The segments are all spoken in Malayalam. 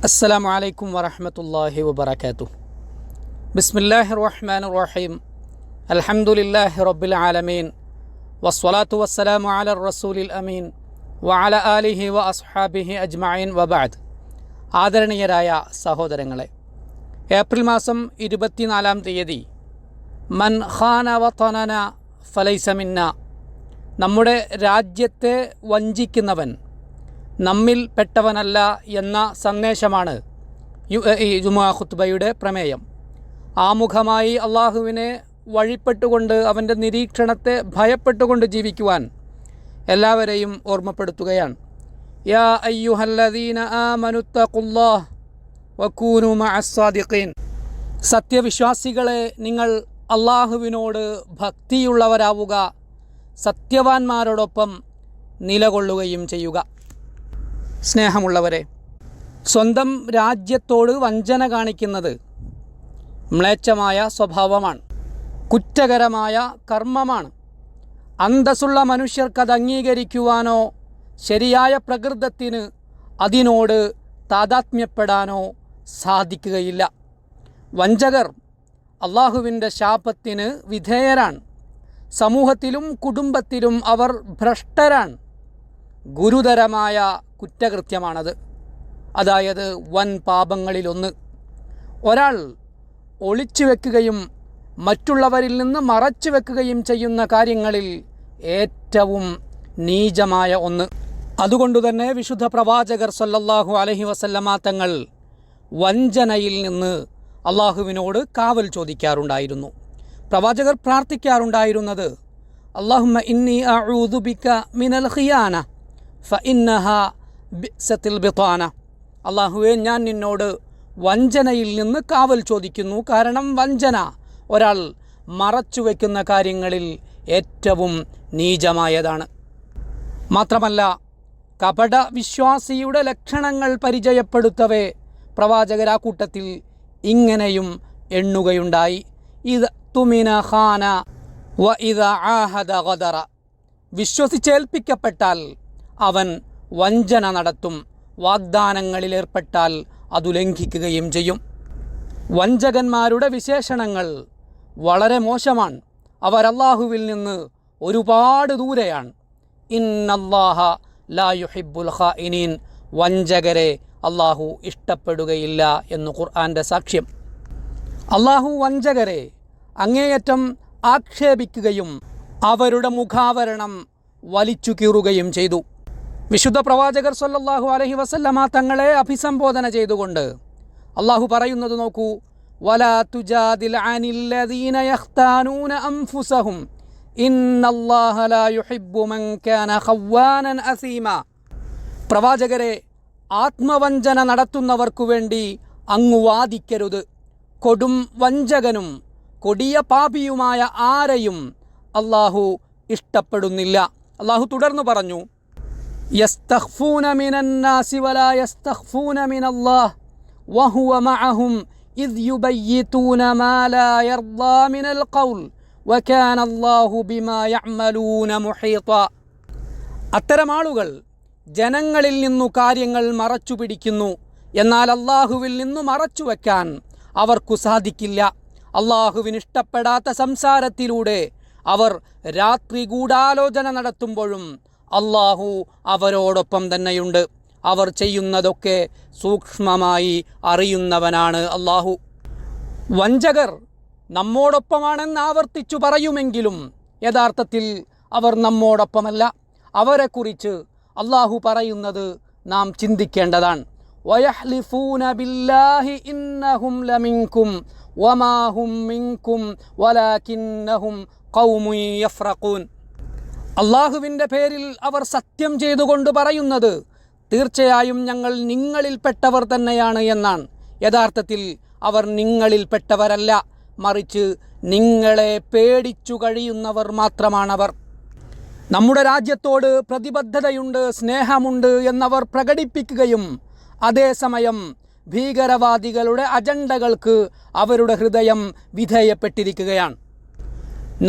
അസ്സലാമു അലൈക്കും വറഹ്മത്തുള്ളാഹി വബറകാതുഹു. ബിസ്മില്ലാഹിർ റഹ്മാനിർ റഹീം. അൽഹംദുലില്ലാഹി റബ്ബിൽ ആലമീൻ. വസ്സലാത്തു വസ്സലാമു അലർ റസൂലിൽ അമീൻ വഅല ആലിഹി വ അസ്ഹാബിഹി അജ്മഈൻ വബഅദ്. ആദരണീയരായ സഹോദരങ്ങളെ, ഏപ്രിൽ മാസം 24-ാം തീയതി മൻ ഖാന വതനന ഫലൈസ മിന്ന, നമ്മുടെ രാജ്യത്തെ വഞ്ചിക്കുന്നവൻ നമ്മിൽ പെട്ടവനല്ല എന്ന സന്ദേശമാണ് ജുമുഅ ഖുത്ബയുടെ പ്രമേയം. ആമുഖമായി അള്ളാഹുവിനെ വഴിപ്പെട്ടുകൊണ്ട് അവൻ്റെ നിരീക്ഷണത്തെ ഭയപ്പെട്ടുകൊണ്ട് ജീവിക്കുവാൻ എല്ലാവരെയും ഓർമ്മപ്പെടുത്തുകയാണ്. യാ അയ്യുഹല്ലദീന ആമനുത്തഖുല്ലാഹ് വകൂനു മഅസ്സാദിഖീൻ. സത്യവിശ്വാസികളെ, നിങ്ങൾ അള്ളാഹുവിനോട് ഭക്തിയുള്ളവരാവുക, സത്യവാന്മാരോടൊപ്പം നിലകൊള്ളുകയും ചെയ്യുക. സ്നേഹമുള്ളവരെ, സ്വന്തം രാജ്യത്തോട് വഞ്ചന കാണിക്കുന്നത് മ്ലേച്ഛമായ സ്വഭാവമാണ്, കുറ്റകരമായ കർമ്മമാണ്. അന്തസ്സുള്ള മനുഷ്യർക്കത് അംഗീകരിക്കുവാനോ ശരിയായ പ്രകൃതത്തിന് അതിനോട് താദാത്മ്യപ്പെടാനോ സാധിക്കുകയില്ല. വഞ്ചകർ അള്ളാഹുവിൻ്റെ ശാപത്തിന് വിധേയരാണ്. സമൂഹത്തിലും കുടുംബത്തിലും അവർ ഭ്രഷ്ടരാണ്. ഗുരുതരമായ കുറ്റകൃത്യമാണത്. അതായത് വൻ പാപങ്ങളിലൊന്ന്. ഒരാൾ ഒളിച്ചു വെക്കുകയും മറ്റുള്ളവരിൽ നിന്ന് മറച്ചു വെക്കുകയും ചെയ്യുന്ന കാര്യങ്ങളിൽ ഏറ്റവും നീചമായ ഒന്ന്. അതുകൊണ്ടുതന്നെ വിശുദ്ധ പ്രവാചകർ സല്ലല്ലാഹു അലൈഹി വസല്ലമ തങ്ങൾ വഞ്ചനയിൽ നിന്ന് അള്ളാഹുവിനോട് കാവൽ ചോദിക്കാറുണ്ടായിരുന്നു. പ്രവാചകർ പ്രാർത്ഥിക്കാറുണ്ടായിരുന്നത്, അല്ലാഹുമ്മ ഇന്നി അഊദു ബിക മിനൽ ഖിയാന ഫഇന്നഹ ബിഅ്സത്തിൽ ബിതാന. അള്ളാഹുവേ, ഞാൻ നിന്നോട് വഞ്ചനയിൽ നിന്ന് കാവൽ ചോദിക്കുന്നു. കാരണം വഞ്ചന ഒരാൾ മറച്ചു വയ്ക്കുന്ന കാര്യങ്ങളിൽ ഏറ്റവും നീചമായതാണ്. മാത്രമല്ല, കപട വിശ്വാസിയുടെ ലക്ഷണങ്ങൾ പരിചയപ്പെടുത്തവേ പ്രവാചകർ ആ കൂട്ടത്തിൽ ഇങ്ങനെയും എണ്ണുകയുണ്ടായി. ഇത് തുമിന ഖാന വ ഇദ ആഹദ ഗദറ. വിശ്വസിച്ചേൽപ്പിക്കപ്പെട്ടാൽ അവൻ വഞ്ചന നടത്തും, വാഗ്ദാനങ്ങളിലേർപ്പെട്ടാൽ അതു ലംഘിക്കുകയും ചെയ്യും. വഞ്ചകന്മാരുടെ വിശേഷണങ്ങൾ വളരെ മോശമാണ്. അവർ അല്ലാഹുവിൽ നിന്ന് ഒരുപാട് ദൂരെയാണ്. ഇന്നല്ലാഹ ലാ യുഹിബ്ബുൽ ഖായിനീൻ. വഞ്ചകരെ അല്ലാഹു ഇഷ്ടപ്പെടുകയില്ല എന്ന് ഖുർആൻ്റെ സാക്ഷ്യം. അല്ലാഹു വഞ്ചകരെ അങ്ങേയറ്റം ആക്ഷേപിക്കുകയും അവരുടെ മുഖാവരണം വലിച്ചു കീറുകയും ചെയ്തു. വിശുദ്ധ പ്രവാചകർ സല്ലല്ലാഹു അലൈഹി വസല്ലമ തങ്ങളെ അഭിസംബോധന ചെയ്തുകൊണ്ട് അള്ളാഹു പറയുന്നത് നോക്കൂ, വലാ തുജാദിൽ അനിൽ ലദീന യഖ്താനൂന അൻഫുസഹും ഇന്നല്ലാഹ ലാ യുഹിബ്ബു മൻ കാന ഖവ്വാനൻ അസീമ. പ്രവാചകരെ, ആത്മവഞ്ചന നടത്തുന്നവർക്കു വേണ്ടി അങ്ങ് വാദിക്കരുത്. കൊടും വഞ്ചകനും കൊടിയ പാപിയുമായ ആരെയും അള്ളാഹു ഇഷ്ടപ്പെടുന്നില്ല. അള്ളാഹു തുടർന്നു പറഞ്ഞു, യസ്തഖ്ഫൂന മിനന്നാസി വലാ യസ്തഖ്ഫൂന മിനല്ലാഹ് വഹുവ മഅഹും ഇദ് യുബയ്യിതൂന മാ ലാ യർദാ മിനൽ ഖൗൽ വകാന അല്ലാഹു ബിമാ യഅമലൂന മുഹീത. അത്തരം ആളുകൾ ജനങ്ങളിൽ നിന്നു കാര്യങ്ങൾ മറച്ചു പിടിക്കുന്നു, എന്നാൽ അള്ളാഹുവിൽ നിന്നു മറച്ചു വയ്ക്കാൻ അവർക്കു സാധിക്കില്ല. അള്ളാഹുവിന് ഇഷ്ടപ്പെടാത്ത സംസാരത്തിലൂടെ അവർ രാത്രി ഗൂഢാലോചന നടത്തുമ്പോഴും അള്ളാഹു അവരോടൊപ്പം തന്നെയുണ്ട്. അവർ ചെയ്യുന്നതൊക്കെ സൂക്ഷ്മമായി അറിയുന്നവനാണ് അള്ളാഹു. വഞ്ചകർ നമ്മോടൊപ്പമാണെന്ന് ആവർത്തിച്ചു പറയുമെങ്കിലും യഥാർത്ഥത്തിൽ അവർ നമ്മോടൊപ്പമല്ല. അവരെക്കുറിച്ച് അള്ളാഹു പറയുന്നത് നാം ചിന്തിക്കേണ്ടതാണ്. വയഹ്ലിഫൂന ബില്ലാഹി ഇന്നഹും ലമിൻകും വമാ ഹും മിൻകും വലാകിന്നഹും ഖൗമുൻ യഫ്റഖൂൻ. അള്ളാഹുവിൻ്റെ പേരിൽ അവർ സത്യം ചെയ്തുകൊണ്ട് പറയുന്നത് തീർച്ചയായും ഞങ്ങൾ നിങ്ങളിൽപ്പെട്ടവർ തന്നെയാണ് എന്നാണ്. യഥാർത്ഥത്തിൽ അവർ നിങ്ങളിൽപ്പെട്ടവരല്ല, മറിച്ച് നിങ്ങളെ പേടിച്ചു കഴിയുന്നവർ മാത്രമാണവർ. നമ്മുടെ രാജ്യത്തോട് പ്രതിബദ്ധതയുണ്ട്, സ്നേഹമുണ്ട് എന്നവർ പ്രകടിപ്പിക്കുകയും അതേസമയം ഭീകരവാദികളുടെ അജണ്ടകൾക്ക് അവരുടെ ഹൃദയം വിധേയപ്പെട്ടിരിക്കുകയാണ്.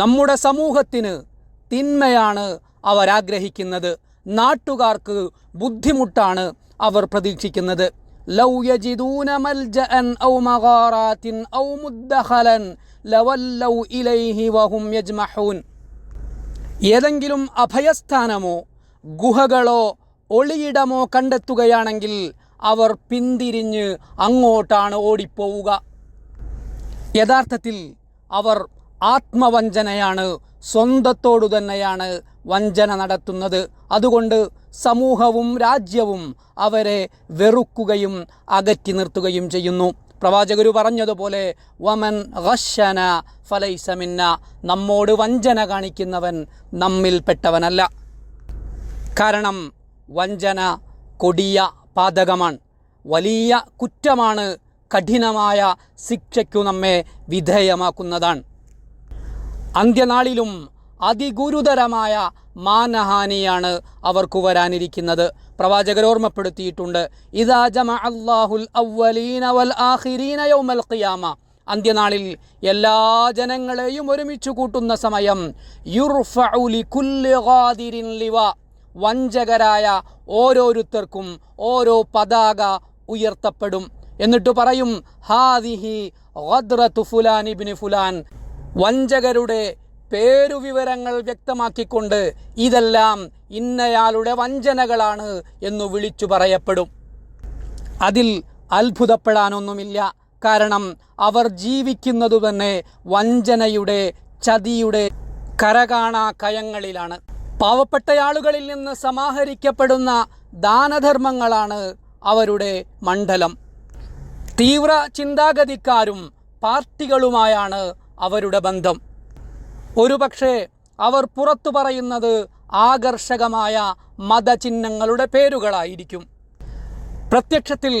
നമ്മുടെ സമൂഹത്തിന് തിന്മയാണ് അവരാഗ്രഹിക്കുന്നത്. നാട്ടുകാർക്ക് ബുദ്ധിമുട്ടാണ് അവർ പ്രതീക്ഷിക്കുന്നത്. ലൗ യജിദൂന മൽജഅൻ ഔ മഗാറാത്തിൻ ഔ മുദ്ദഖലൻ ലവല്ലൗ ഇലൈഹി വഹും യജ്മഹൂൻ. ഏതെങ്കിലും അഭയസ്ഥാനമോ ഗുഹകളോ ഒളിയിടമോ കണ്ടെത്തുകയാണെങ്കിൽ അവർ പിന്തിരിഞ്ഞ് അങ്ങോട്ടാണ് ഓടിപ്പോവുക. യഥാർത്ഥത്തിൽ അവർ ആത്മവഞ്ചനയാണ്, സ്വന്തത്തോടു തന്നെയാണ് വഞ്ചന നടത്തുന്നത്. അതുകൊണ്ട് സമൂഹവും രാജ്യവും അവരെ വെറുക്കുകയും അകറ്റി നിർത്തുകയും ചെയ്യുന്നു. പ്രവാചകർ പറഞ്ഞതുപോലെ വമൻ ഗശ്ശന ഫലൈസ മിന്ന, നമ്മോട് വഞ്ചന കാണിക്കുന്നവൻ നമ്മിൽപ്പെട്ടവനല്ല. കാരണം വഞ്ചന കൊടിയ പാതകമാണ്, വലിയ കുറ്റമാണ്, കഠിനമായ ശിക്ഷയ്ക്കു നമ്മെ വിധേയമാക്കുന്നതാണ്. അന്ത്യനാളിലും അതിഗുരുതരമായ മാനഹാനിയാണ് അവർക്ക് വരാനിരിക്കുന്നത്. പ്രവാചകർ ഓർമ്മപ്പെടുത്തിയിട്ടുണ്ട്, ഇദാ ജമഅ അല്ലാഹുൽ അവ്വലീന വൽ ആഖിരീന യൗമൽ ഖിയാമ, അന്ത്യനാളിൽ എല്ലാ ജനങ്ങളെയും ഒരുമിച്ച് കൂട്ടുന്ന സമയം യുർഫഉ ലികുല്ലി ഗാദിരിൻ ലിവാ, വഞ്ചകരായ ഓരോരുത്തർക്കും ഓരോ പതാക ഉയർത്തപ്പെടും. എന്നിട്ട് പറയും ഹാദിഹി ഗദ്റതു ഫുലാൻ ഇബ്നു ഫുലാൻ, വഞ്ചകരുടെ പേരുവിവരങ്ങൾ വ്യക്തമാക്കിക്കൊണ്ട് ഇതെല്ലാം ഇന്നയാളുടെ വഞ്ചനകളാണ് എന്ന് വിളിച്ചു പറയപ്പെടും. അതിൽ അത്ഭുതപ്പെടാനൊന്നുമില്ല. കാരണം അവർ ജീവിക്കുന്നതു തന്നെ വഞ്ചനയുടെ, ചതിയുടെ കരകാണാ കയങ്ങളിലാണ്. പാവപ്പെട്ട ആളുകളിൽ നിന്ന് സമാഹരിക്കപ്പെടുന്ന ദാനധർമ്മങ്ങളാണ് അവരുടെ മണ്ഡലം. തീവ്ര ചിന്താഗതിക്കാരും പാർട്ടികളുമായാണ് അവരുടെ ബന്ധം. ഒരുപക്ഷെ അവർ പുറത്തു പറയുന്നത് ആകർഷകമായ മതചിഹ്നങ്ങളുടെ പേരുകളായിരിക്കും. പ്രത്യക്ഷത്തിൽ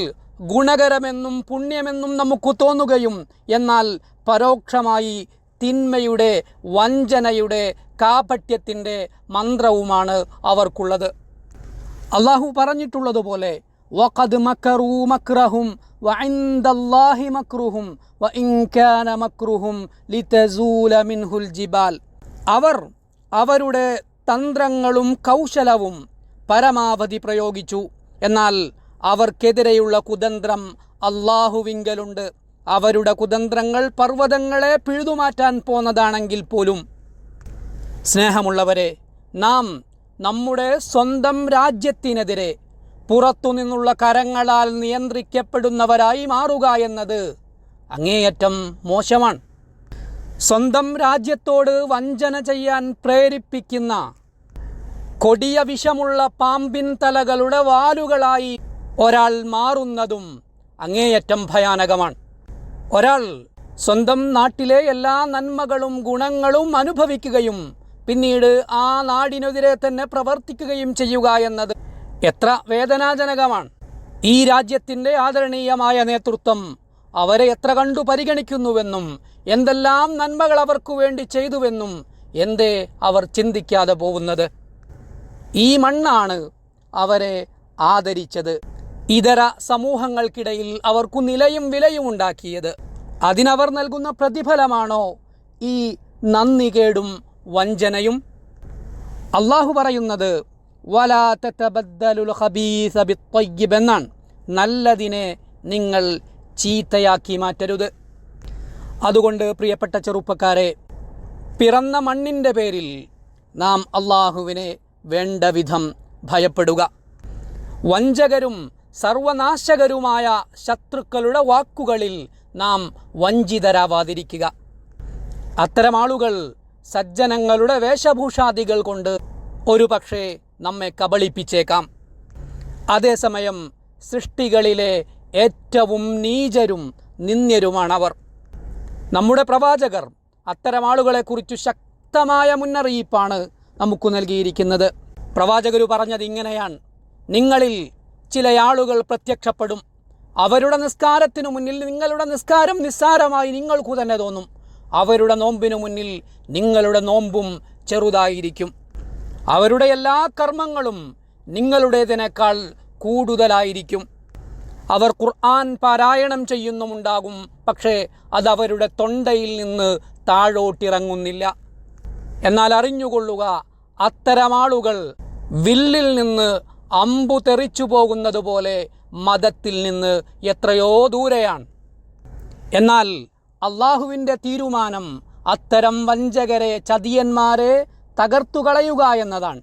ഗുണകരമെന്നും പുണ്യമെന്നും നമുക്ക് തോന്നുകയും എന്നാൽ പരോക്ഷമായി തിന്മയുടെ, വഞ്ചനയുടെ, കാപട്യത്തിൻ്റെ മന്ത്രവുമാണ് അവർക്കുള്ളത്. അള്ളാഹു പറഞ്ഞിട്ടുള്ളതുപോലെ വഖദ് മക്കറൂ മക്റഹും വഇൻദല്ലാഹി മക്റുഹും വഇൻ കാന മക്റുഹും ലിതസൂല മിൻഹുൽ ജിബാൽ, അവർ അവരുടെ തന്ത്രങ്ങളും കൗശലവും പരമാവധി പ്രയോഗിച്ചു. എന്നാൽ അവർക്കെതിരെയുള്ള കുതന്ത്രം അള്ളാഹുവിങ്കലുണ്ട്. അവരുടെ കുതന്ത്രങ്ങൾ പർവ്വതങ്ങളെ പിഴുതുമാറ്റാൻ പോന്നതാണെങ്കിൽ പോലും. സ്നേഹമുള്ളവരെ, നാം നമ്മുടെ സ്വന്തം രാജ്യത്തിനെതിരെ പുറത്തുനിന്നുള്ള കരങ്ങളാൽ നിയന്ത്രിക്കപ്പെടുന്നവരായി മാറുക എന്നത് അങ്ങേയറ്റം മോശമാണ്. സ്വന്തം രാജ്യത്തോട് വഞ്ചന ചെയ്യാൻ പ്രേരിപ്പിക്കുന്ന കൊടിയ വിഷമുള്ള പാമ്പിൻ തലകളുടെ വാലുകളായി ഒരാൾ മാറുന്നതും അങ്ങേയറ്റം ഭയാനകമാണ്. ഒരാൾ സ്വന്തം നാട്ടിലെ എല്ലാ നന്മകളും ഗുണങ്ങളും അനുഭവിക്കുകയും പിന്നീട് ആ നാടിനെതിരെ തന്നെ പ്രവർത്തിക്കുകയും ചെയ്യുക എന്നത് എത്ര വേദനാജനകമാണ്. ഈ രാജ്യത്തിൻ്റെ ആദരണീയമായ നേതൃത്വം അവരെ എത്ര കണ്ടു പരിഗണിക്കുന്നുവെന്നും എന്തെല്ലാം നന്മകൾ അവർക്കു വേണ്ടി ചെയ്തുവെന്നും എന്തേ അവർ ചിന്തിക്കാതെ പോകുന്നത്? ഈ മണ്ണാണ് അവരെ ആദരിച്ചത്. ഇതര സമൂഹങ്ങൾക്കിടയിൽ അവർക്കു നിലയും വിലയും ഉണ്ടാക്കിയത്. അതിനവർ നൽകുന്ന പ്രതിഫലമാണോ ഈ നന്ദികേടും വഞ്ചനയും? അള്ളാഹു പറയുന്നത് വലാ തതബദ്ദലുൽ ഖബീസ ബിത്വയ്യിബ് എന്നാണ്. നല്ലതിനെ നിങ്ങൾ ചീത്തയാക്കി മാറ്റരുത്. അതുകൊണ്ട് പ്രിയപ്പെട്ട ചെറുപ്പക്കാരെ, പിറന്ന മണ്ണിൻ്റെ പേരിൽ നാം അള്ളാഹുവിനെ വേണ്ട വിധം ഭയപ്പെടുക. വഞ്ചകരും സർവനാശകരുമായ ശത്രുക്കളുടെ വാക്കുകളിൽ നാം വഞ്ചിതരാവാതിരിക്കുക. അത്തരം ആളുകൾ സജ്ജനങ്ങളുടെ വേഷഭൂഷാദികൾ കൊണ്ട് ഒരു പക്ഷേ നമ്മെ കബളിപ്പിച്ചേക്കാം. അതേസമയം സൃഷ്ടികളിലെ ഏറ്റവും നീചരും നിന്ദ്യരുമാണവർ. നമ്മുടെ പ്രവാചകർ അത്തരം ആളുകളെക്കുറിച്ച് ശക്തമായ മുന്നറിയിപ്പാണ് നമുക്ക് നൽകിയിരിക്കുന്നത്. പ്രവാചകർ പറഞ്ഞത് ഇങ്ങനെയാണ്: നിങ്ങളിൽ ചില ആളുകൾ പ്രത്യക്ഷപ്പെടും. അവരുടെ നിസ്കാരത്തിനു മുന്നിൽ നിങ്ങളുടെ നിസ്കാരം നിസ്സാരമായി നിങ്ങൾക്കു തന്നെ തോന്നും. അവരുടെ നോമ്പിനു മുന്നിൽ നിങ്ങളുടെ നോമ്പും ചെറുതായിരിക്കും. അവരുടെ എല്ലാ കർമ്മങ്ങളും നിങ്ങളുടേതിനേക്കാൾ കൂടുതലായിരിക്കും. അവർ ഖുർആൻ പാരായണം ചെയ്യുന്നുമുണ്ടാകും, പക്ഷേ അതവരുടെ തൊണ്ടയിൽ നിന്ന് താഴോട്ടിറങ്ങുന്നില്ല. എന്നാൽ അറിഞ്ഞുകൊള്ളുക, അത്തരം ആളുകൾ വില്ലിൽ നിന്ന് അമ്പു തെറിച്ചു പോകുന്നത് പോലെ മതത്തിൽ നിന്ന് എത്രയോ ദൂരെയാണ്. എന്നാൽ അള്ളാഹുവിൻ്റെ തീരുമാനം അത്തരം വഞ്ചകരെ, ചതിയന്മാരെ തകർത്തുകളയുക എന്നതാണ്.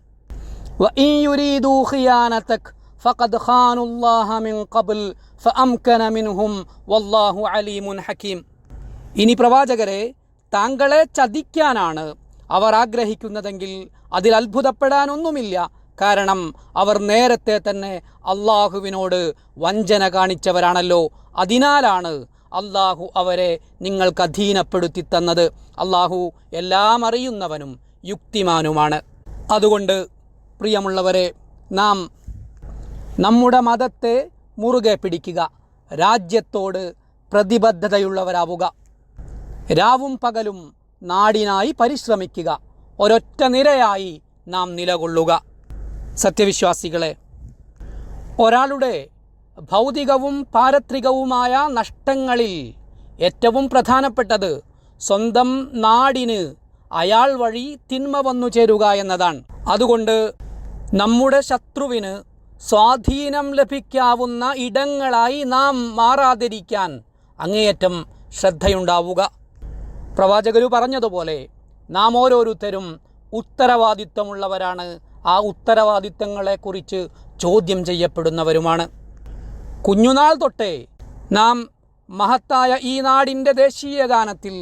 വഇൻ യുരീദൂ ഖിയാനതക ഫഖദ് ഖാനുല്ലാഹ മിൻ ഖബ്ൽ ഫഅംകന മിൻഹും വല്ലാഹു അലീമുൻ ഹകീം. ഇനി പ്രവാചകരെ, താങ്കളെ ചതിക്കാനാണ് അവർ ആഗ്രഹിക്കുന്നതെങ്കിൽ അതിൽ അത്ഭുതപ്പെടാനൊന്നുമില്ല. കാരണം അവർ നേരത്തെ തന്നെ അള്ളാഹുവിനോട് വഞ്ചന കാണിച്ചവരാണല്ലോ. അതിനാലാണ് അള്ളാഹു അവരെ നിങ്ങൾക്ക് അധീനപ്പെടുത്തി തന്നത്. അള്ളാഹു എല്ലാം അറിയുന്നവനും യുക്തിമാനുമാണ്. അതുകൊണ്ട് പ്രിയമുള്ളവരെ, നാം നമ്മുടെ മതത്തെ മുറുകെ പിടിക്കുക, രാജ്യത്തോട് പ്രതിബദ്ധതയുള്ളവരാവുക, രാവും പകലും നാടിനായി പരിശ്രമിക്കുക, ഒരൊറ്റ നിരയായി നാം നിലകൊള്ളുക. സത്യവിശ്വാസികളെ, ഒരാളുടെ ഭൗതികവും പാരത്രികവുമായ നഷ്ടങ്ങളിൽ ഏറ്റവും പ്രധാനപ്പെട്ടത് സ്വന്തം നാടിന് അയാൾ വഴി തിന്മ വന്നു ചേരുക എന്നതാണ്. അതുകൊണ്ട് നമ്മുടെ ശത്രുവിന് സ്വാധീനം ലഭിക്കാവുന്ന ഇടങ്ങളായി നാം മാറാതിരിക്കാൻ അങ്ങേയറ്റം ശ്രദ്ധയുണ്ടാവുക. പ്രവാചകർ പറഞ്ഞതുപോലെ നാം ഓരോരുത്തരും ഉത്തരവാദിത്വമുള്ളവരാണ്. ആ ഉത്തരവാദിത്തങ്ങളെക്കുറിച്ച് ചോദ്യം ചെയ്യപ്പെടുന്നവരുമാണ്. കുഞ്ഞുനാൾ തൊട്ടേ നാം മഹത്തായ ഈ നാടിൻ്റെ ദേശീയ ഗാനത്തിൽ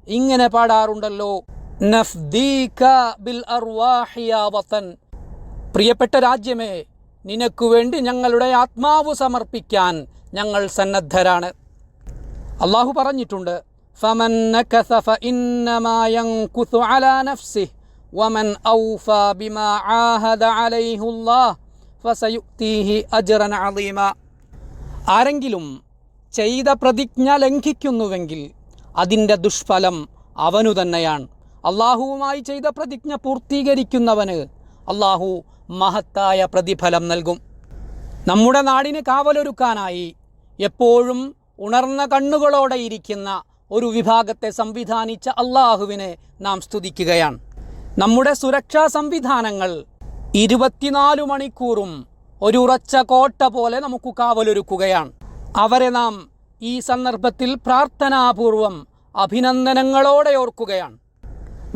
ഇങ്ങനെ പാടാറുണ്ടല്ലോ, നഫ്ദീക ബിൽ അർവാഹി യാ വതൻ. പ്രിയപ്പെട്ട രാജ്യമേ, നിനക്കു വേണ്ടി ഞങ്ങളുടെ ആത്മാവ് സമർപ്പിക്കാൻ ഞങ്ങൾ സന്നദ്ധരാണ്. അള്ളാഹു പറഞ്ഞിട്ടുണ്ട്, ഫമൻ നകസ ഫഇന്നമാ യൻകുസു അലാ നഫ്സിഹി വമൻ ഔഫാ ബിമാ ആഹദ അലൈഹില്ലാഹ് ഫസയുഅ്തീഹി അജ്റൻ അളീമ. ആരെങ്കിലും ചെയ്ത പ്രതിജ്ഞ ലംഘിക്കുന്നുവെങ്കിൽ അതിൻ്റെ ദുഷ്ഫലം അവനു തന്നെയാണ്. അള്ളാഹുവുമായി ചെയ്ത പ്രതിജ്ഞ പൂർത്തീകരിക്കുന്നവന് അള്ളാഹു മഹത്തായ പ്രതിഫലം നൽകും. നമ്മുടെ നാടിന് കാവലൊരുക്കാനായി എപ്പോഴും ഉണർന്ന കണ്ണുകളോടെ ഇരിക്കുന്ന ഒരു വിഭാഗത്തെ സംവിധാനിച്ച അള്ളാഹുവിനെ നാം സ്തുതിക്കുകയാണ്. നമ്മുടെ സുരക്ഷാ സംവിധാനങ്ങൾ 24 മണിക്കൂറും ഒരു ഉറച്ച കോട്ട പോലെ നമുക്ക് കാവലൊരുക്കുകയാണ്. അവരെ നാം ഈ സന്ദർഭത്തിൽ പ്രാർത്ഥനാപൂർവം അഭിനന്ദനങ്ങളോടെ ഓർക്കുകയാണ്.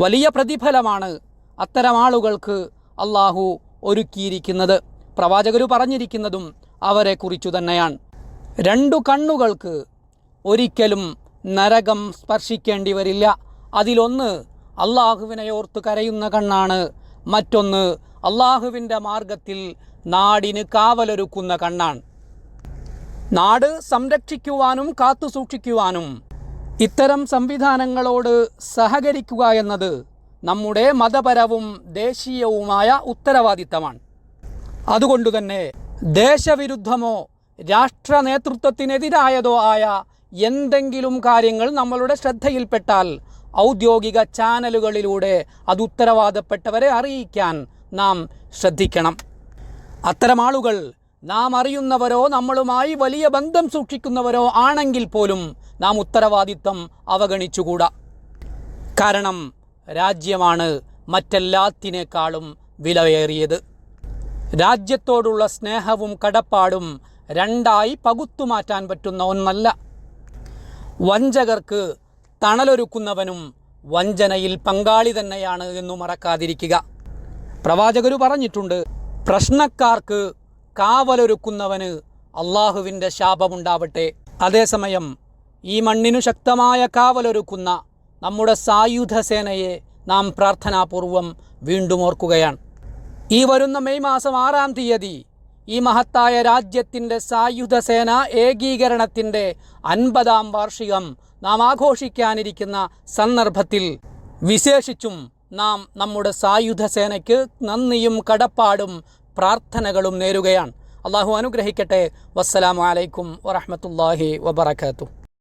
വലിയ പ്രതിഫലമാണ് അത്തരം ആളുകൾക്ക് അള്ളാഹു ഒരുക്കിയിരിക്കുന്നത്. പ്രവാചകർ പറഞ്ഞിരിക്കുന്നതും അവരെക്കുറിച്ചു തന്നെയാണ്. 2 കണ്ണുകൾക്ക് ഒരിക്കലും നരകം സ്പർശിക്കേണ്ടി വരില്ല. അതിലൊന്ന് അള്ളാഹുവിനെ ഓർത്ത് കരയുന്ന കണ്ണാണ്, മറ്റൊന്ന് അള്ളാഹുവിൻ്റെ മാർഗത്തിൽ നാടിന് കാവലൊരുക്കുന്ന കണ്ണാണ്. നാട് സംരക്ഷിക്കുവാനും കാത്തു സൂക്ഷിക്കുവാനും ഇത്തരം സംവിധാനങ്ങളോട് സഹകരിക്കുക എന്നത് നമ്മുടെ മതപരവും ദേശീയവുമായ ഉത്തരവാദിത്തമാണ്. അതുകൊണ്ടുതന്നെ ദേശവിരുദ്ധമോ രാഷ്ട്ര നേതൃത്വത്തിനെതിരായതോ ആയ എന്തെങ്കിലും കാര്യങ്ങൾ നമ്മളുടെ ശ്രദ്ധയിൽപ്പെട്ടാൽ ഔദ്യോഗിക ചാനലുകളിലൂടെ അത് ഉത്തരവാദപ്പെട്ടവരെ അറിയിക്കാൻ നാം ശ്രദ്ധിക്കണം. അത്തരം ആളുകൾ നാം അറിയുന്നവരോ നമ്മളുമായി വലിയ ബന്ധം സൂക്ഷിക്കുന്നവരോ ആണെങ്കിൽ പോലും നാം ഉത്തരവാദിത്തം അവഗണിച്ചുകൂടാ. കാരണം രാജ്യമാണ് മറ്റെല്ലാത്തിനേക്കാളും വിലയേറിയത്. രാജ്യത്തോടുള്ള സ്നേഹവും കടപ്പാടും രണ്ടായി പകുത്തുമാറ്റാൻ പറ്റുന്ന ഒന്നല്ല. വഞ്ചകർക്ക് തണലൊരുക്കുന്നവനും വഞ്ചനയിൽ പങ്കാളി തന്നെയാണ് എന്നു മറക്കാതിരിക്കുക. പ്രവാചകർ പറഞ്ഞിട്ടുണ്ട്, പ്രശ്നക്കാർക്ക് കാവലൊരുക്കുന്നവന് അള്ളാഹുവിൻ്റെ ശാപമുണ്ടാവട്ടെ. അതേസമയം ഈ മണ്ണിനു ശക്തമായ കാവലൊരുക്കുന്ന നമ്മുടെ സായുധ സേനയെ നാം പ്രാർത്ഥനാപൂർവം വീണ്ടും ഓർക്കുകയാണ്. ഈ വരുന്ന മെയ് മാസം 6-ാം തീയതി ഈ മഹത്തായ രാജ്യത്തിൻ്റെ സായുധ സേന ഏകീകരണത്തിൻ്റെ 50-ാം വാർഷികം നാം ആഘോഷിക്കാനിരിക്കുന്ന സന്ദർഭത്തിൽ വിശേഷിച്ചും നാം നമ്മുടെ സായുധ സേനയ്ക്ക് നന്ദിയും കടപ്പാടും പ്രാർത്ഥനകളും നേരുകയാണ്. അള്ളാഹു അനുഗ്രഹിക്കട്ടെ. വസ്സലാമു അലൈക്കും വറഹ്മത്തുള്ളാഹി വബറകാതുഹു.